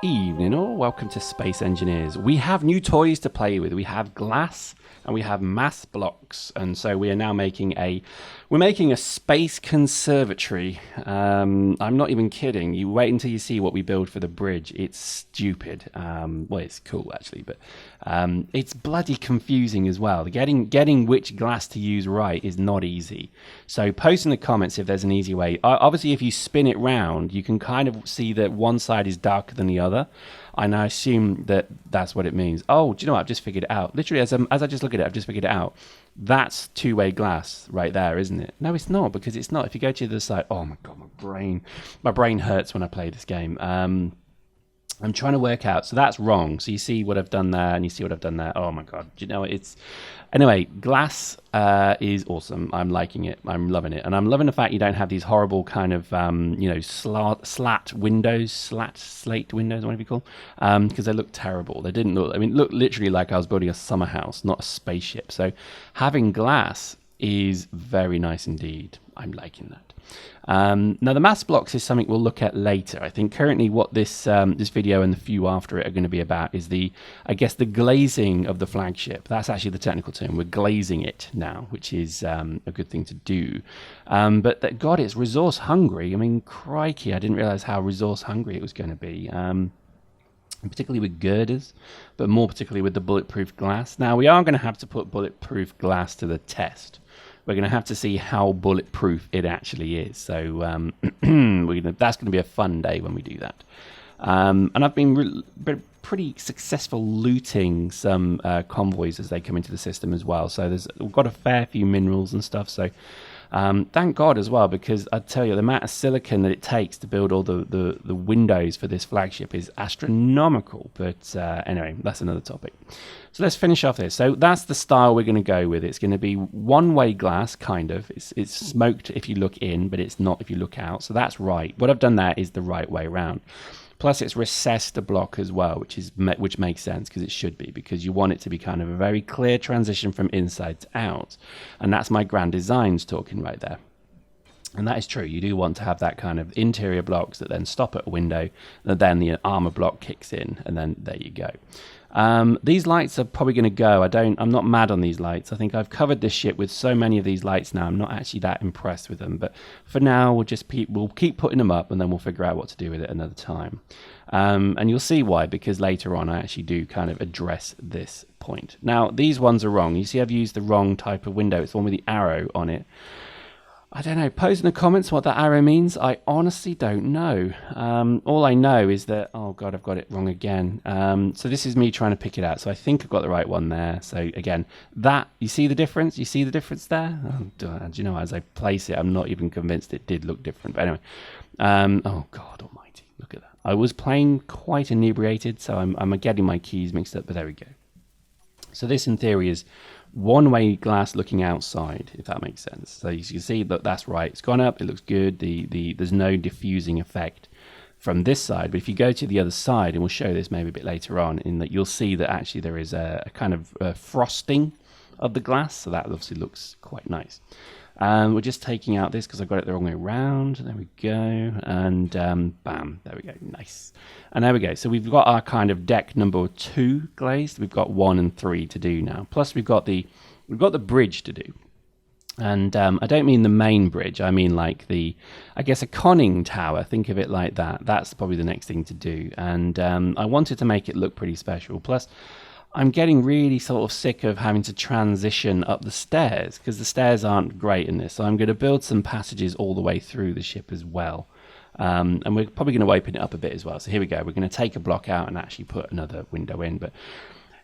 Evening all, welcome to Space Engineers. We have new toys to play with. We have glass and we have mass blocks, and so we are now making a space conservatory. I'm not even kidding. You wait until you see what we build for the bridge. It's stupid. Well, it's cool actually, but it's bloody confusing as well. Getting which glass to use right is not easy. So post in the comments if there's an easy way. Obviously, if you spin it round, you can kind of see that one side is darker than the other. And I assume that that's what it means. Oh, do you know what? I've just figured it out. Literally, as I just look at it, I've just figured it out. That's two-way glass right there, isn't it? No, it's not, because it's not. If you go to the other side, oh my God, my brain hurts when I play this game. I'm trying to work out. So that's wrong. So you see what I've done there and you see what I've done there. Oh my God. Do you know, anyway, glass is awesome. I'm liking it. I'm loving it. And I'm loving the fact you don't have these horrible kind of, slate windows, whatever you call them, because they look terrible. They didn't look, it looked literally like I was building a summer house, not a spaceship. So having glass is very nice indeed. I'm liking that. Now the mass blocks is something we'll look at later. I think currently what this video and the few after it are going to be about is the glazing of the flagship. That's actually the technical term. We're glazing it now, which is a good thing to do. But God, it's resource hungry. I mean, crikey, I didn't realize how resource hungry it was going to be. Particularly with girders, but more particularly with the bulletproof glass. Now we are going to have to put bulletproof glass to the test. We're going to have to see how bulletproof it actually is. So that's going to be a fun day when we do that. And I've been pretty successful looting some convoys as they come into the system as well. So we've got a fair few minerals and stuff. So thank God as well, because I tell you, the amount of silicon that it takes to build all the windows for this flagship is astronomical. But anyway, that's another topic. So let's finish off this. So that's the style we're going to go with. It's going to be one-way glass, kind of. It's smoked if you look in, but it's not if you look out. So that's right. What I've done there is the right way around. Plus, it's recessed the block as well, which makes sense, because it should be, because you want it to be kind of a very clear transition from inside to out. And that's my grand designs talking right there. And that is true. You do want to have that kind of interior blocks that then stop at a window, and then the armor block kicks in, and then there you go. These lights are probably going to go. I'm not mad on these lights. I think I've covered this ship with so many of these lights now. I'm not actually that impressed with them. But for now, we'll keep putting them up, and then we'll figure out what to do with it another time. And you'll see why, because later on I actually do kind of address this point. Now, these ones are wrong. You see I've used the wrong type of window. It's the one with the arrow on it. I don't know. Post in the comments what that arrow means. I honestly don't know. All I know is that, oh God, I've got it wrong again. So this is me trying to pick it out. So I think I've got the right one there. So again, you see the difference? You see the difference there? Oh, do you know, as I place it, I'm not even convinced it did look different. But anyway, oh God almighty, look at that. I was playing quite inebriated, so I'm getting my keys mixed up, but there we go. So this in theory is one-way glass looking outside, if that makes sense. So you can see that that's right. It's gone up. It looks good. There's no diffusing effect from this side. But if you go to the other side, and we'll show this maybe a bit later on, in that you'll see that actually there is a kind of frosting of the glass. So that obviously looks quite nice. We're just taking out this because I got it the wrong way around. There we go. And bam, there we go. Nice. And there we go. So we've got our kind of deck number 2 glazed. We've got 1 and 3 to do now. Plus we've got the bridge to do. And I don't mean the main bridge. I mean like I guess a conning tower. Think of it like that. That's probably the next thing to do. And I wanted to make it look pretty special. Plus, I'm getting really sort of sick of having to transition up the stairs, because the stairs aren't great in this. So I'm going to build some passages all the way through the ship as well. And we're probably going to open it up a bit as well. So here we go. We're going to take a block out and actually put another window in. But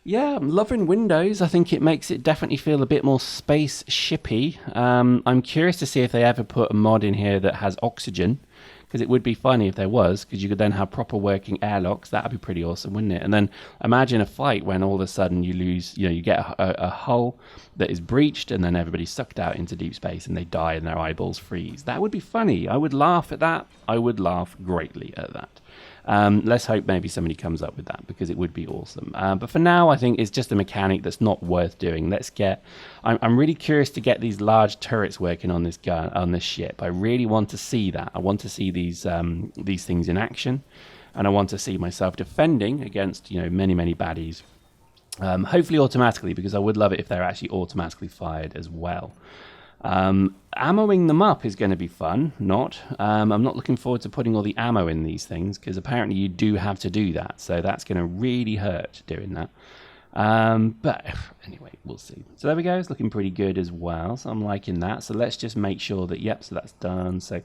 yeah, I'm loving windows. I think it makes it definitely feel a bit more space shippy. I'm curious to see if they ever put a mod in here that has oxygen, because it would be funny if there was, because you could then have proper working airlocks. That'd be pretty awesome, wouldn't it? And then imagine a fight when all of a sudden you lose, you get a hull that is breached, and then everybody's sucked out into deep space and they die and their eyeballs freeze. That would be funny. I would laugh at that. I would laugh greatly at that. Let's hope maybe somebody comes up with that, because it would be awesome. But for now, I think it's just a mechanic that's not worth doing. I'm really curious to get these large turrets working on this ship. I really want to see that. I want to see these things in action. and I want to see myself defending against, you know, many baddies. Hopefully automatically, because I would love it if they're actually automatically fired as well. Ammoing them up is going to be fun. I'm not looking forward to putting all the ammo in these things, because apparently you do have to do that. So that's going to really hurt doing that. But anyway, we'll see. So there we go. It's looking pretty good as well. So I'm liking that. So let's just make sure that, yep, so that's done. So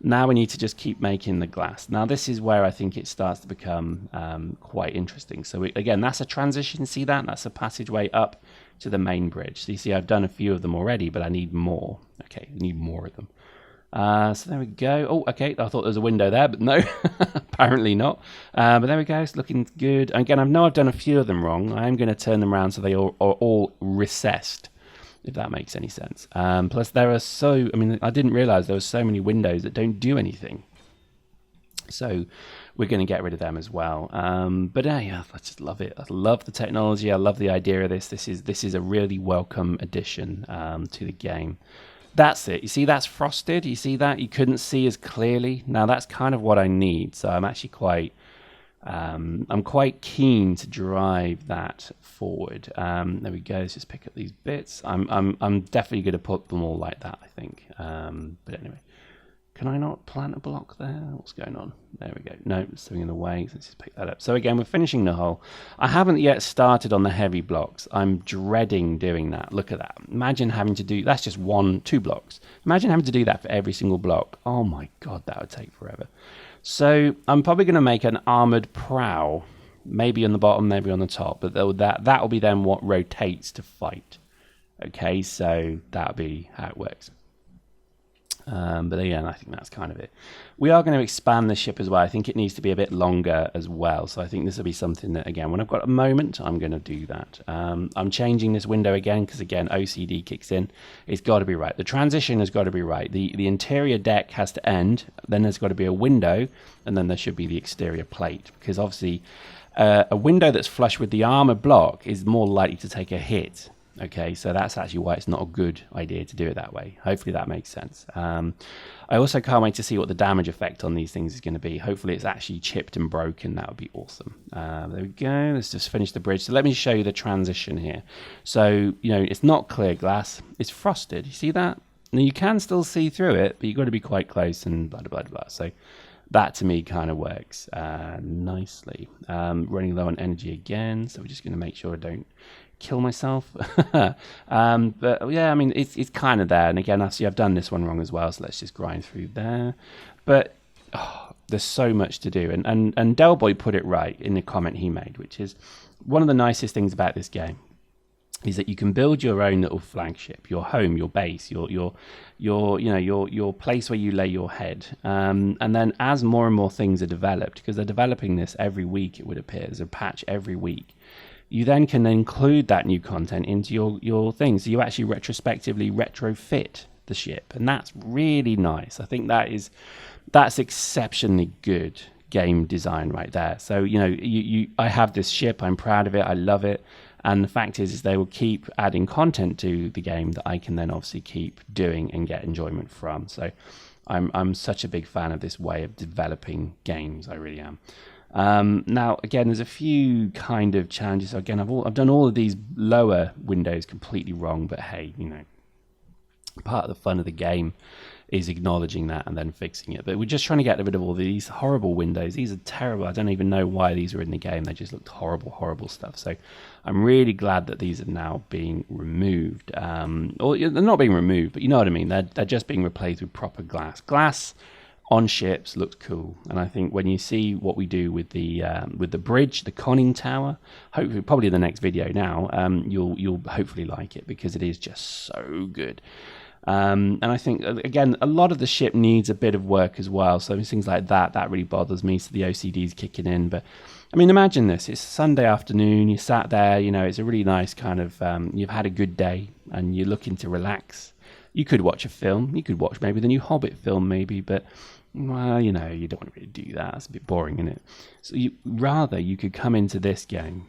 now we need to just keep making the glass. Now this is where I think it starts to become quite interesting. So again, that's a transition. See that? That's a passageway up to the main bridge. So you see, I've done a few of them already, but I need more. Okay, I need more of them. So there we go. Oh, okay. I thought there was a window there, but no, apparently not. But there we go. It's looking good. Again, I know I've done a few of them wrong. I am going to turn them around so they are all recessed, if that makes any sense. Plus, there are I didn't realize there were so many windows that don't do anything. So we're going to get rid of them as well. But yeah, I just love it. I love the technology. I love the idea of this. This is a really welcome addition to the game. That's it. You see, that's frosted. You see that? You couldn't see as clearly. Now that's kind of what I need. So I'm actually quite keen to drive that forward. There we go. Let's just pick up these bits. I'm definitely going to put them all like that, I think. But anyway, can I not plant a block there? What's going on? There we go. No, it's something in the way. Let's just pick that up. So again, we're finishing the hull. I haven't yet started on the heavy blocks. I'm dreading doing that. Look at that. Imagine having to do, that's just 2 blocks. Imagine having to do that for every single block. Oh my God, that would take forever. So I'm probably going to make an armored prow, maybe on the bottom, maybe on the top, but that will be then what rotates to fight. Okay, so that'll be how it works. But again, I think that's kind of it. We are going to expand the ship as well. I think it needs to be a bit longer as well. So I think this will be something that, again, when I've got a moment, I'm going to do that. I'm changing this window again because, again, OCD kicks in. It's got to be right. The transition has got to be right. The interior deck has to end. Then there's got to be a window, and then there should be the exterior plate. Because obviously, a window that's flush with the armor block is more likely to take a hit. Okay, so that's actually why it's not a good idea to do it that way. Hopefully that makes sense. I also can't wait to see what the damage effect on these things is going to be. Hopefully it's actually chipped and broken. That would be awesome. There we go. Let's just finish the bridge. So let me show you the transition here. So, you know, it's not clear glass. It's frosted. You see that? Now you can still see through it, but you've got to be quite close and blah, blah, blah, blah. So that to me kind of works nicely. Running low on energy again. So we're just going to make sure I don't kill myself. But yeah, I mean, it's kind of there. And again, I see I've done this one wrong as well. So let's just grind through there. But there's so much to do. And Delboy put it right in the comment he made, which is one of the nicest things about this game is that you can build your own little flagship, your home, your base, your place where you lay your head. And then as more and more things are developed, because they're developing this every week, it would appear, there's a patch every week, you then can include that new content into your thing. So you actually retrospectively retrofit the ship. And that's really nice. I think that's exceptionally good game design right there. So, you know, I have this ship. I'm proud of it. I love it. And the fact is they will keep adding content to the game that I can then obviously keep doing and get enjoyment from. So I'm such a big fan of this way of developing games. I really am. Now, again, there's a few kind of challenges. So again, I've done all of these lower windows completely wrong, but hey, you know, part of the fun of the game is acknowledging that and then fixing it. But we're just trying to get rid of all these horrible windows. These are terrible. I don't even know why these were in the game. They just looked horrible, horrible stuff. So I'm really glad that these are now being removed. Or they're not being removed, but you know what I mean. They're just being replaced with proper glass. Glass on ships looks cool, and I think when you see what we do with the bridge, the conning tower, hopefully probably in the next video now, you'll hopefully like it because it is just so good. And I think again a lot of the ship needs a bit of work as well, so things like that really bothers me, so the OCD's kicking in. But I mean, imagine this, it's Sunday afternoon, you sat there, you know, it's a really nice kind of you've had a good day and you're looking to relax. You could watch a film, you could watch maybe the new Hobbit film maybe, but well, you know, you don't want to really do that. It's a bit boring, isn't it? So you could come into this game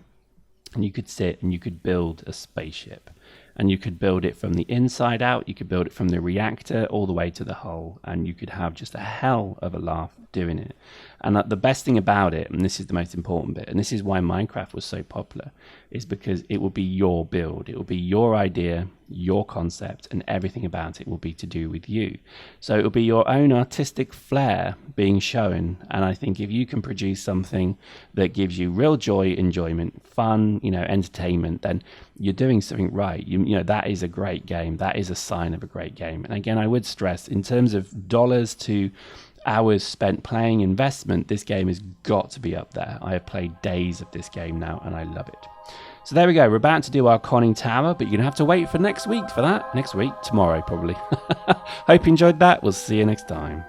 and you could sit and you could build a spaceship. and you could build it from the inside out. You could build it from the reactor all the way to the hull, and you could have just a hell of a laugh doing it. And the best thing about it, and this is the most important bit, and this is why Minecraft was so popular, is because it will be your build. It will be your idea, your concept, and everything about it will be to do with you. So it will be your own artistic flair being shown. And I think if you can produce something that gives you real joy, enjoyment, fun, entertainment, then you're doing something right. You know, that is a great game. That is a sign of a great game. And again, I would stress, in terms of dollars to hours spent playing investment, this game has got to be up there. I have played days of this game now, and I love it. So there we go. We're about to do our conning tower, but you're going to have to wait for next week for that. Next week, tomorrow probably. Hope you enjoyed that. We'll see you next time.